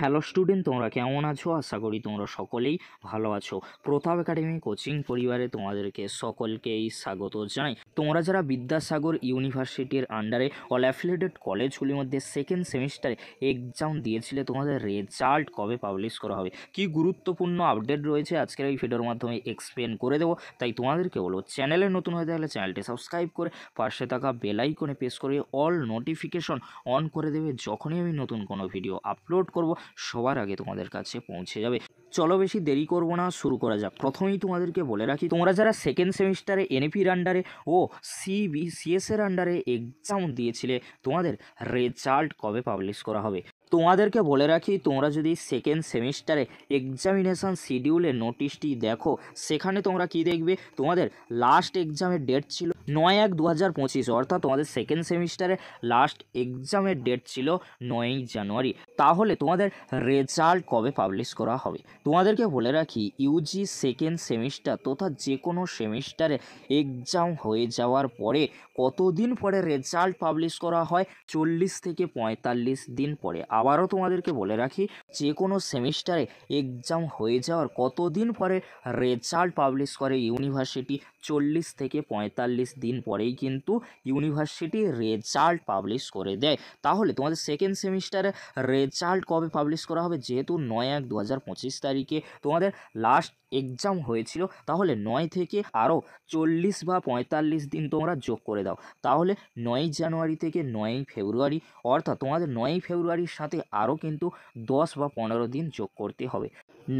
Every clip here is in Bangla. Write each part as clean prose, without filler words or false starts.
হ্যালো স্টুডেন্ট, তোমরা কেমন আছো? আশা করি তোমরা সকলেই ভালো আছো। প্রতাপ একাডেমি কোচিং পরিবারে তোমাদেরকে সকলকেই স্বাগত জানাই। তোমরা যারা বিদ্যাসাগর ইউনিভার্সিটির আন্ডারে অল অ্যাফিলিয়েটেড কলেজগুলির মধ্যে সেকেন্ড সেমিস্টারে এক্সাম দিয়েছিলে, তোমাদের রেজাল্ট কবে পাবলিশ করা হবে, কি গুরুত্বপূর্ণ আপডেট রয়েছে আজকের এই ভিডিওর মাধ্যমে এক্সপ্লেন করে দেবো। তাই তোমাদেরকে বলবো, চ্যানেলে নতুন হয়ে থাকলে চ্যানেলটি সাবস্ক্রাইব করে পাশে থাকা বেল আইকনে প্রেস করে অল নোটিফিকেশন অন করে দেবে। যখনই আমি নতুন কোনো ভিডিও আপলোড করব সবার আগে তোমাদের কাছে পৌঁছে যাবে। চলো বেশি দেরি করব না, শুরু করা যাক। প্রথমেই তোমাদেরকে বলে রাখি, তোমরা যারা সেকেন্ড সেমিস্টারে এনএপির আন্ডারে ও সিবিসিএস এর আন্ডারে এক্সাম দিয়েছিলে, তোমাদের রেজাল্ট কবে পাবলিশ করা হবে। তোমাদেরকে বলে রাখি, তোমরা যদি সেকেন্ড সেমিস্টারে এক্সামিনেশান শিডিউলের নোটিশটি দেখো, সেখানে তোমরা কি দেখবে, তোমাদের লাস্ট এক্সামের ডেট ছিল 9/1/2025, অর্থাৎ তোমাদের সেকেন্ড সেমিস্টারে লাস্ট এক্সামের ডেট ছিল 9ই জানুয়ারি। তাহলে তোমাদের রেজাল্ট কবে পাবলিশ করা হবে? তোমাদেরকে বলে রাখি, ইউজি সেকেন্ড সেমিস্টার তথা যে কোনো সেমিস্টারে এক্সাম হয়ে যাওয়ার পরে কতদিন পরে রেজাল্ট পাবলিশ করা হয়? 40 থেকে 45 দিন পরে। আবারও তোমাদেরকে বলে রাখি, যে কোনো সেমিস্টারে এক্সাম হয়ে যাওয়ার কতদিন পরে রেজাল্ট পাবলিশ করে ইউনিভার্সিটি? 40 থেকে 45 দিন পরেই কিন্তু ইউনিভার্সিটি রেজাল্ট পাবলিশ করে দেয়। তাহলে তোমাদের সেকেন্ড সেমিস্টারে রেজাল্ট কবে পাবলিশ করা হবে? যেহেতু 9/1/2025 তারিখে তোমাদের লাস্ট এক্সাম হয়েছিল, তাহলে 9 থেকে আরও 40 বা 45 দিন তোমরা যোগ করে দাও। তাহলে 9ই জানুয়ারি থেকে 9ই ফেব্রুয়ারি, অর্থাৎ তোমাদের 9ই ফেব্রুয়ারির সাথে আরও কিন্তু 10 বা 15 দিন যোগ করতে হবে।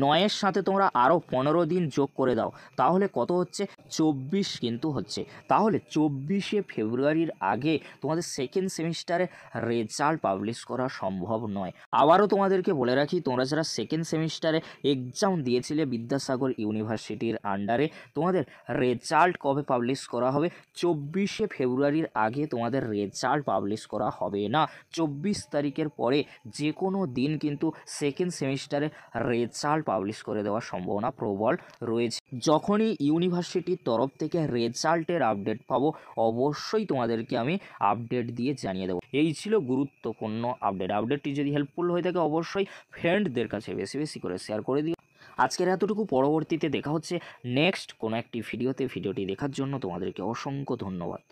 9-এর সাথে তোমরা আরও 15 দিন যোগ করে দাও, তাহলে কত হচ্ছে? 24 কিন্তু হচ্ছে। তাহলে 24শে ফেব্রুয়ারির আগে তোমাদের সেকেন্ড সেমিস্টারে রেজাল্ট পাবলিশ করা সম্ভব নয়। আবারও তোমাদেরকে বলে রাখি, তোমরা যারা সেকেন্ড সেমিস্টারে এক্সাম দিয়েছিলে বিদ্যাসাগর ইউনিভার্সিটির আন্ডারে, তোমাদের রেজাল্ট কবে পাবলিশ করা হবে? 24শে ফেব্রুয়ারির আগে তোমাদের রেজাল্ট পাবলিশ করা হবে না। 24 তারিখের পরে যে কোনো দিন কিন্তু সেকেন্ড সেমিস্টারে রেজাল্ট পাবলিশ করে দেওয়ার সম্ভাবনা প্রবল রয়েছে। যখনই ইউনিভার্সিটির তরফ থেকে রেজাল্টের আপডেট পাবো, অবশ্যই তোমাদেরকে আমি আপডেট দিয়ে জানিয়ে দেবো। এই ছিল গুরুত্বপূর্ণ আপডেটটি যদি হেল্পফুল হয়ে থাকে, অবশ্যই ফ্রেন্ডদের কাছে বেশি বেশি করে শেয়ার করে দিও। আজকের এতটুকু, পরবর্তীতে দেখা হচ্ছে নেক্সট কোনো একটি ভিডিওতে। ভিডিওটি দেখার জন্য তোমাদেরকে অসংখ্য ধন্যবাদ।